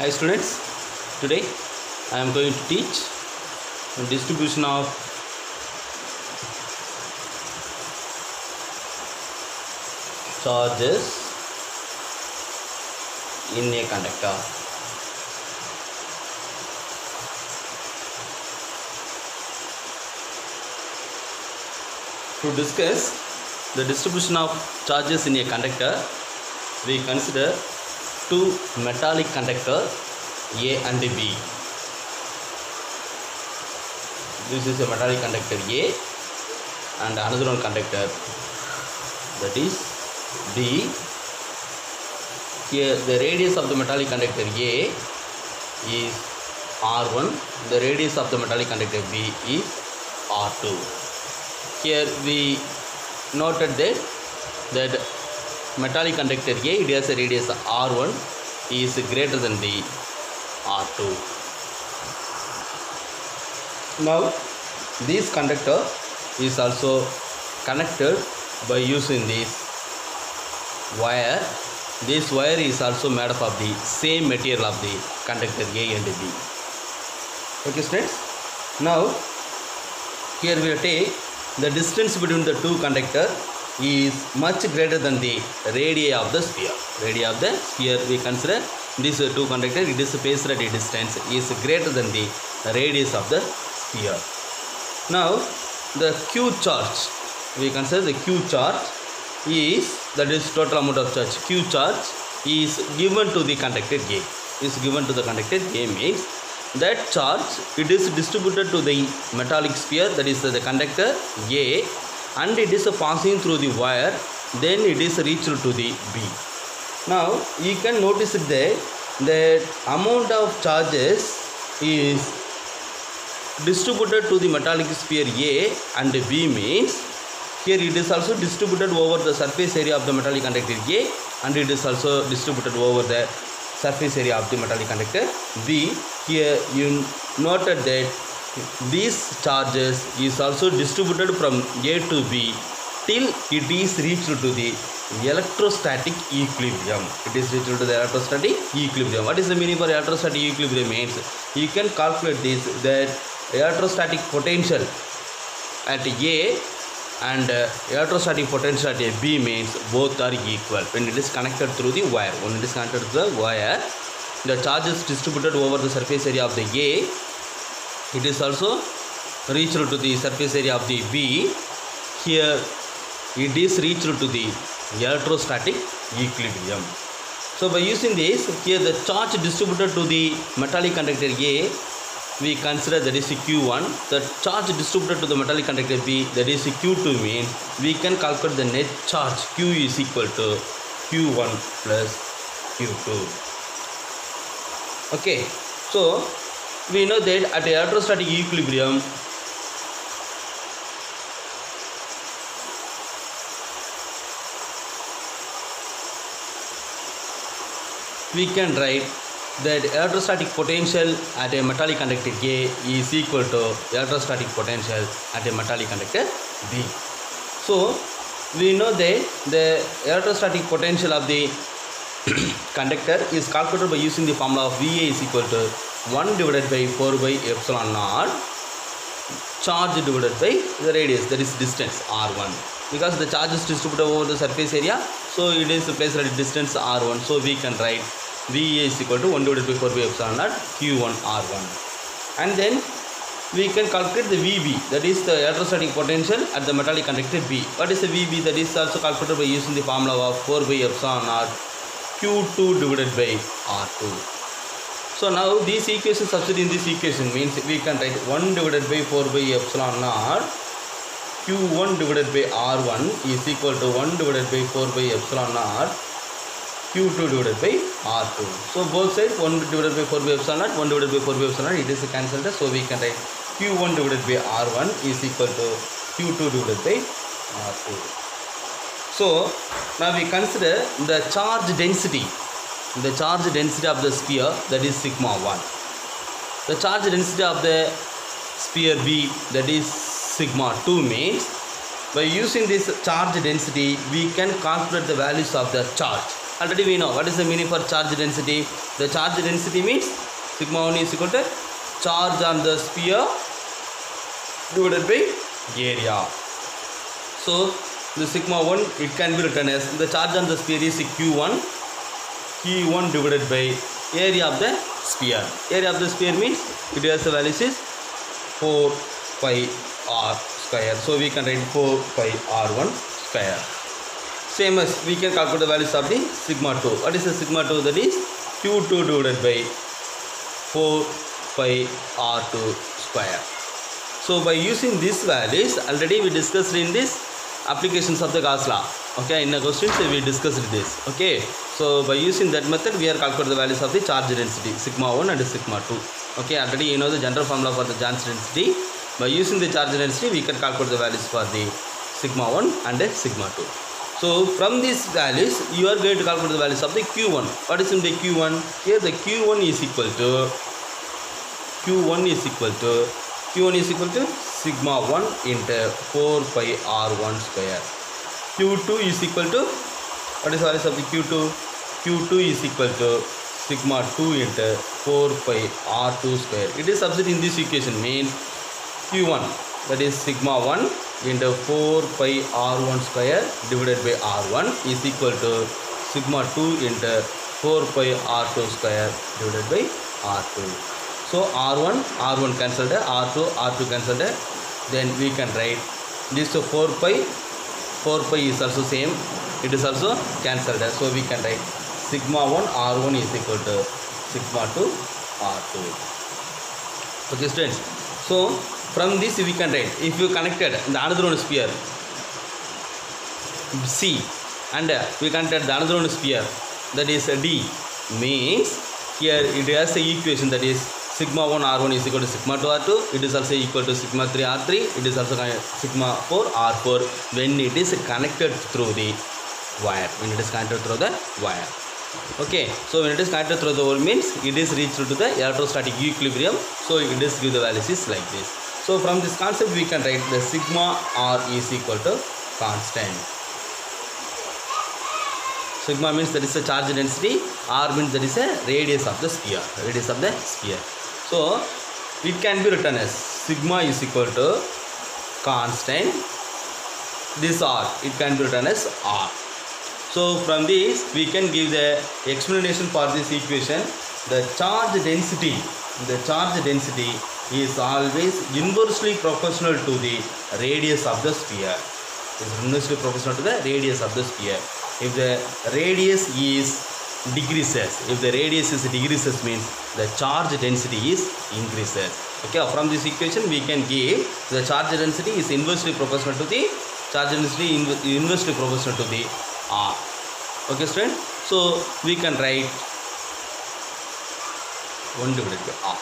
Hi students, today I am going to teach the distribution of charges in a conductor. To discuss the distribution of charges in a conductor, we consider two metallic conductors A and B. This is a metallic conductor A and another one conductor, that is B. Here the radius of the metallic conductor A is R1, the radius of the metallic conductor B is R2. Here we noted that metallic conductor A, it has a radius R1 is greater than the R2. Now this conductor is also connected by using this wire. This wire is also made up of the same material of the conductor A and B. Okay students, now here we will take the distance between the two conductors is much greater than the radii of the sphere. Radii of the sphere, we consider these two conductors, it is phased at a distance is greater than the radius of the sphere. Now the Q charge, we consider the Q charge is, that is total amount of charge, Q charge is given to the conductor A, is given to the conductor A means that charge it is distributed to the metallic sphere, that is the conductor A, and it is passing through the wire, then it is reached to the B. Now you can notice that the amount of charges is distributed to the metallic sphere A and B means here it is also distributed over the surface area of the metallic conductor A and it is also distributed over the surface area of the metallic conductor B. Here you noted that these charges is also distributed from A to B till it is reached to the electrostatic equilibrium. It is reached to the electrostatic equilibrium. What is the meaning for electrostatic equilibrium means? You can calculate this, that electrostatic potential at A and electrostatic potential at a B means both are equal when it is connected through the wire. When it is connected to the wire, the charges distributed over the surface area of the A, it is also reached to the surface area of the B. Here it is reached to the electrostatic equilibrium. So by using this, here the charge distributed to the metallic conductor A, we consider that is Q1. The charge distributed to the metallic conductor B, that is Q2 means we can calculate the net charge Q is equal to Q1 plus Q2. Okay, so we know that at electrostatic equilibrium we can write that electrostatic potential at a metallic conductor A is equal to electrostatic potential at a metallic conductor B. So we know that the electrostatic potential of the conductor is calculated by using the formula of VA is equal to 1 divided by 4 by epsilon naught charge divided by the radius, that is distance R1, because the charge is distributed over the surface area, so it is placed at a distance R1, so we can write VA is equal to 1 divided by 4 by epsilon naught Q1 R1. And then we can calculate the VB, that is the electrostatic potential at the metallic conductor B. What is the VB? That is also calculated by using the formula of 4 by epsilon naught Q2 divided by R2. So now these equations substitute in this equation means we can write 1 divided by 4 by epsilon naught Q1 divided by R1 is equal to 1 divided by 4 by epsilon naught Q2 divided by R2. So both sides 1 divided by 4 by epsilon naught, 1 divided by 4 by epsilon naught, it is cancelled. So we can write Q1 divided by R1 is equal to Q2 divided by R2. So now we consider the charge density. The charge density of the sphere, that is sigma 1. The charge density of the sphere B, that is sigma 2 means by using this charge density we can calculate the values of the charge. already we know what is the meaning for charge density. The charge density means sigma 1 is equal to charge on the sphere divided by area. So the sigma 1 it can be written as the charge on the sphere is Q1 divided by area of the sphere. Area of the sphere means it has the values is 4 pi r square. So we can write 4 pi r1 square. Same as we can calculate the values of the sigma 2. What is the sigma 2? That is Q2 divided by 4 pi r2 square. So by using these values, already we discussed in this applications of the Gauss law. Okay, in the questions we discussed this. Okay, so by using that method we are calculating the values of the charge density sigma 1 and sigma 2. Okay, already you know the general formula for the charge density. By using the charge density we can calculate the values for the sigma 1 and sigma 2. So from these values you are going to calculate the values of the Q1. What is in the Q1? Here the Q1 is equal to sigma 1 into 4 pi r1 square. Q2 is equal to, what is the values of the Q2? Q2 is equal to sigma 2 into 4 pi r2 square. It is substituted in this equation means Q1, that is sigma 1 into 4 pi r1 square divided by r1 is equal to sigma 2 into 4 pi r2 square divided by r2. So r1 cancelled, r2 cancelled, then we can write this to 4 pi is also same, it is also cancelled, so we can write sigma 1 r1 is equal to sigma 2 r2. Okay students, so from this we can write, if you connected the another one sphere C and we connected the another one sphere that is D, means here it has the equation that is sigma 1 r1 is equal to sigma 2 r2, it is also equal to sigma 3 r3, it is also sigma 4 r4 when it is connected through the wire, Okay, so when it is connected through the wire means it is reached to the electrostatic equilibrium, so it is give the values is like this. So from this concept we can write the sigma r is equal to constant. Sigma means that is a charge density, r means that is a radius of the sphere, So it can be written as sigma is equal to constant, this r, it can be written as r. So from this we can give the explanation for this equation. The charge density is always inversely proportional to the radius of the sphere. If the radius is decreases, means the charge density is increases. Okay, from this equation we can give the charge density is inversely proportional to the r. Okay student, so we can write 1 divided by r.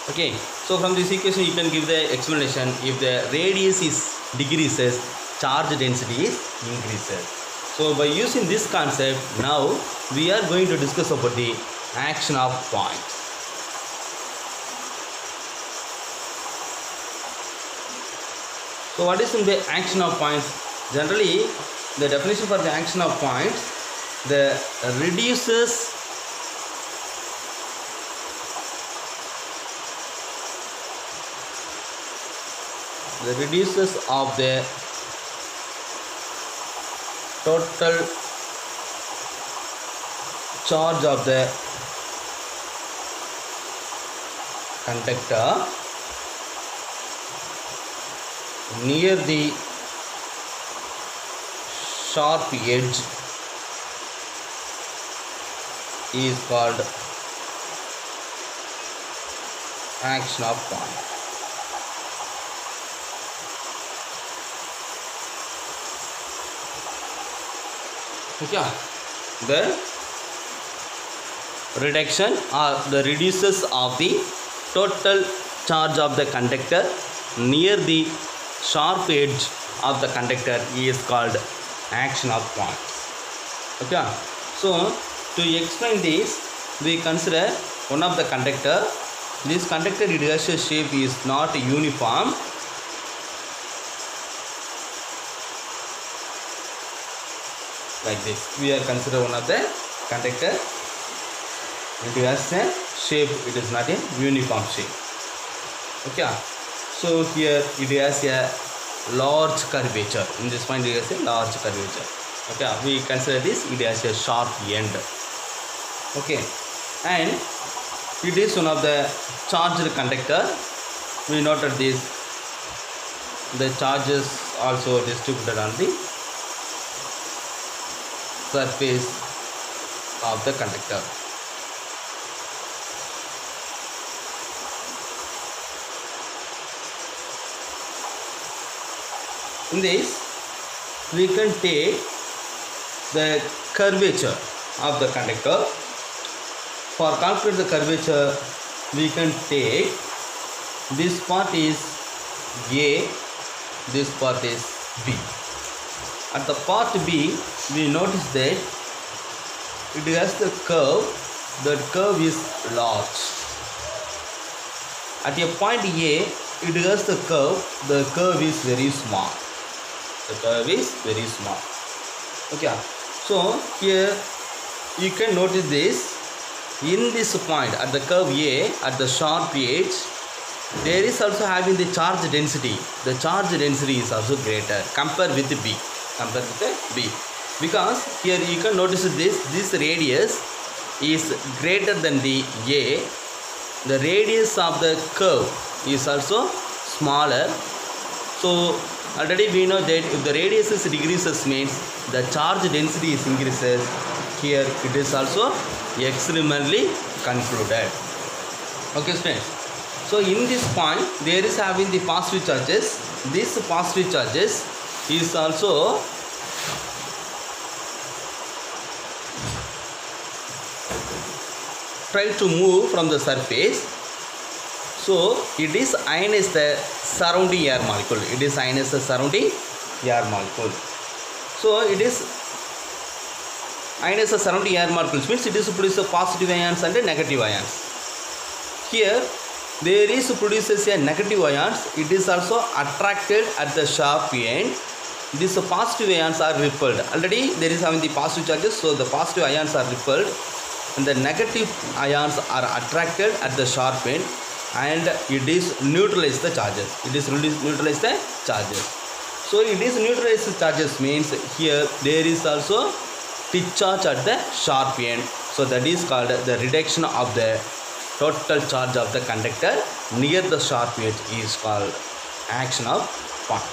Okay, so from this equation you can give the explanation. If the radius is decreases, charge density is increases. So by using this concept, now we are going to discuss about the action of points. So what is in the action of points? Generally the definition for the action of points, the reduces of the total charge of the conductor near the sharp edge is called action of point. Okay, the reduction or the reduces of the total charge of the conductor near the sharp edge of the conductor is called action of points. Okay, so to explain this, we consider one of the conductor. This conductor, it has a shape is not uniform. Like this, we are consider one of the conductor, it has a shape, it is not a uniform shape. Okay, so here it has a large curvature. In this point it has a large curvature. Okay, we consider this, it has a sharp end. Okay, and it is one of the charged conductor. We noted this, the charges also distributed on the surface of the conductor. In this, we can take the curvature of the conductor. For calculate the curvature, we can take this part is A, this part is B. At the part B, we notice that it has the curve. That curve is large. At a point A, it has the curve. The curve is very small. The curve is very small. Okay, so here you can notice this. In this point at the curve A, at the sharp edge, there is also having the charge density. The charge density is also greater compared with B. Compared with B, because here you can notice this radius is greater than the A. The radius of the curve is also smaller. So already we know that if the radius is decreases means the charge density is increases. Here it is also experimentally concluded. Okay students, so in this point there is having the positive charges. This positive charges is also try to move from the surface. So it is ionized the surrounding air molecule. It is ionized the surrounding air molecule. So it is ionized the surrounding air molecules means it is produces positive ions and negative ions. Here there is produces a negative ions. It is also attracted at the sharp end. These positive ions are repelled. Already there is having the positive charges, so the positive ions are repelled and the negative ions are attracted at the sharp end, and it is neutralize the charges. It is neutralize the charges. So it is neutralize the charges means here there is also discharge at the sharp end. So that is called the reduction of the total charge of the conductor near the sharp edge is called action of point.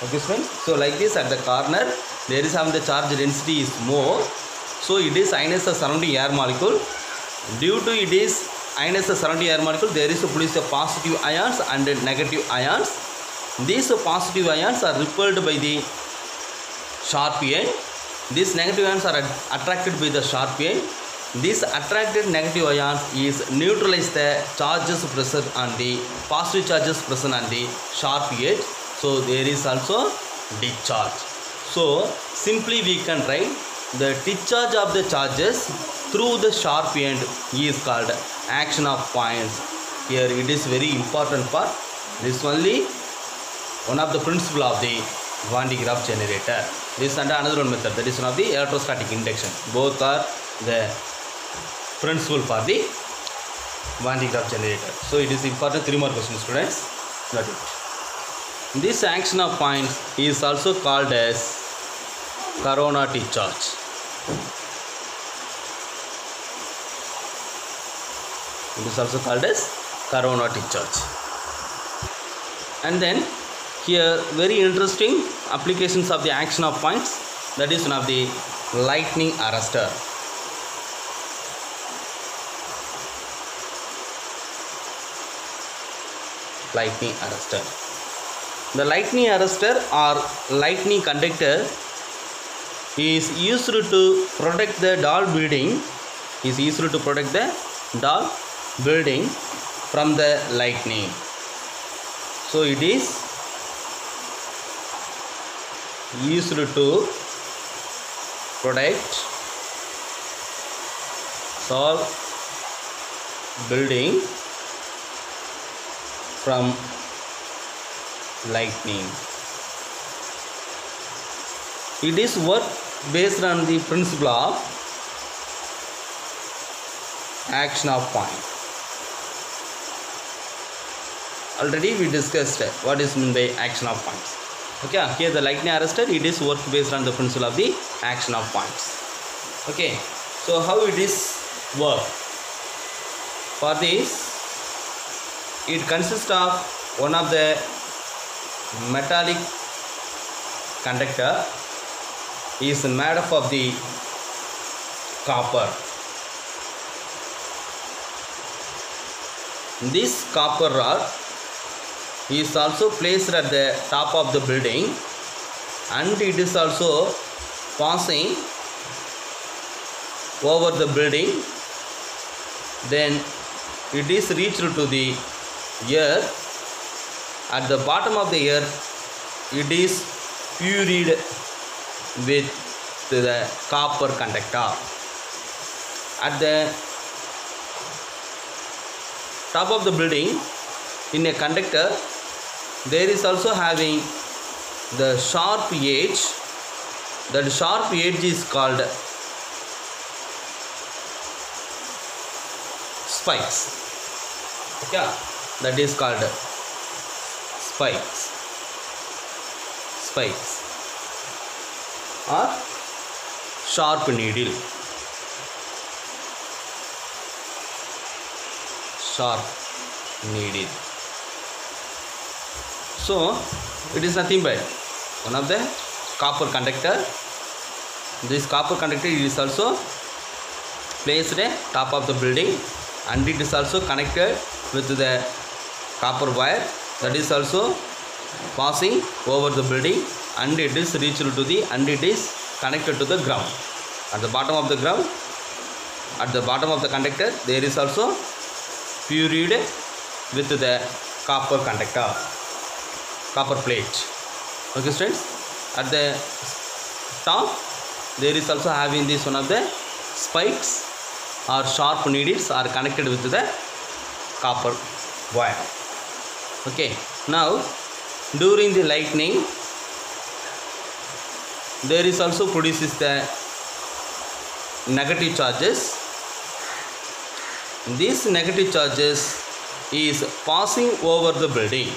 Okay friends, so like this at the corner there is having the charge density is more, so it is ionized the surrounding air molecule. Due to it is ionized the surrounding air molecule, there is produce a positive ions and negative ions. These positive ions are repelled by the sharp end. These negative ions are attracted by the sharp end. This attracted negative ions is neutralize the charges present on the positive charges present on the sharp edge. So there is also discharge. So simply we can write the discharge of the charges through the sharp end is called action of points. Here it is very important part. This only one of the principle of the Van de Graaff generator. This and another one method, that is one of the electrostatic induction. Both are the principle for the Van de Graaff generator. So it is important. 3 more questions students. Got it. This action of points is also called as corona discharge. It is also called as corona discharge. And then here very interesting applications of the action of points, that is one of the lightning arrestor. Lightning arrestor. The lightning arrestor or lightning conductor is used to protect the tall building. Is used to protect the tall building from the lightning. So it is used to protect tall building from lightning. It is work based on the principle of action of point. Already we discussed what is meant by action of points. Okay, here the lightning arrestor, it is work based on the principle of the action of points. Okay, so how it is work? For this, it consists of one of the metallic conductor is made up of the copper. This copper rod is also placed at the top of the building, and it is also passing over the building. Then it is reached to the earth. At the bottom of the earth, it is buried with the copper conductor. At the top of the building, in a conductor, there is also having the sharp edge. That sharp edge is called spikes. Okay, that is called spikes. Spikes or sharp needle. Sharp needle. So it is nothing but one of the copper conductor. This copper conductor is also placed at top of the building, and it is also connected with the copper wire that is also passing over the building, and it is reached to the, and it is connected to the ground. At the bottom of the ground, at the bottom of the conductor, there is also buried with the copper conductor, copper plate. Okay students, at the top there is also having this one of the spikes or sharp needles are connected with the copper wire. Okay, now during the lightning, there is also produces the negative charges. These negative charges is passing over the building.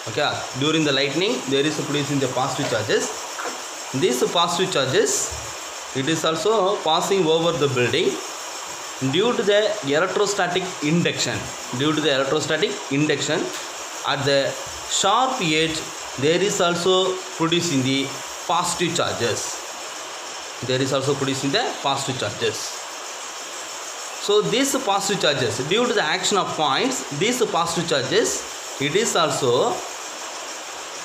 Okay, during the lightning, there is producing the positive charges. These positive charges, it is also passing over the building due to the electrostatic induction. Due to the electrostatic induction, at the sharp edge, there is also producing the positive charges. There is also producing the positive charges. So these positive charges, due to the action of points, these positive charges, it is also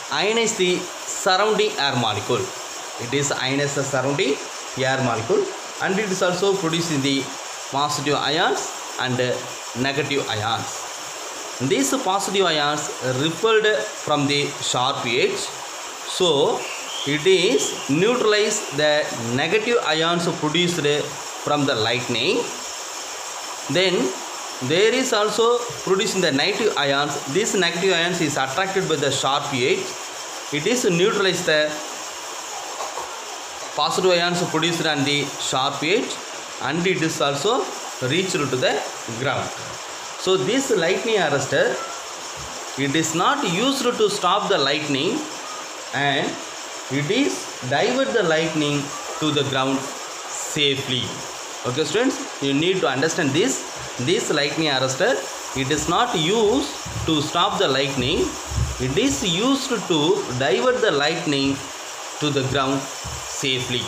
ionize the surrounding air molecule. It is ionize the surrounding air molecule, and it is also producing the positive ions and negative ions. These positive ions repelled from the sharp edge, so it is neutralize the negative ions produced from the lightning. Then there is also producing the negative ions. This negative ions is attracted by the sharp edge. It is neutralize the positive ions produced on the sharp edge, and it is also reached to the ground. So this lightning arrestor, it is not used to stop the lightning, and it is divert the lightning to the ground safely. Okay students, you need to understand this. This lightning arrestor, it is not used to stop the lightning. It is used to divert the lightning to the ground safely.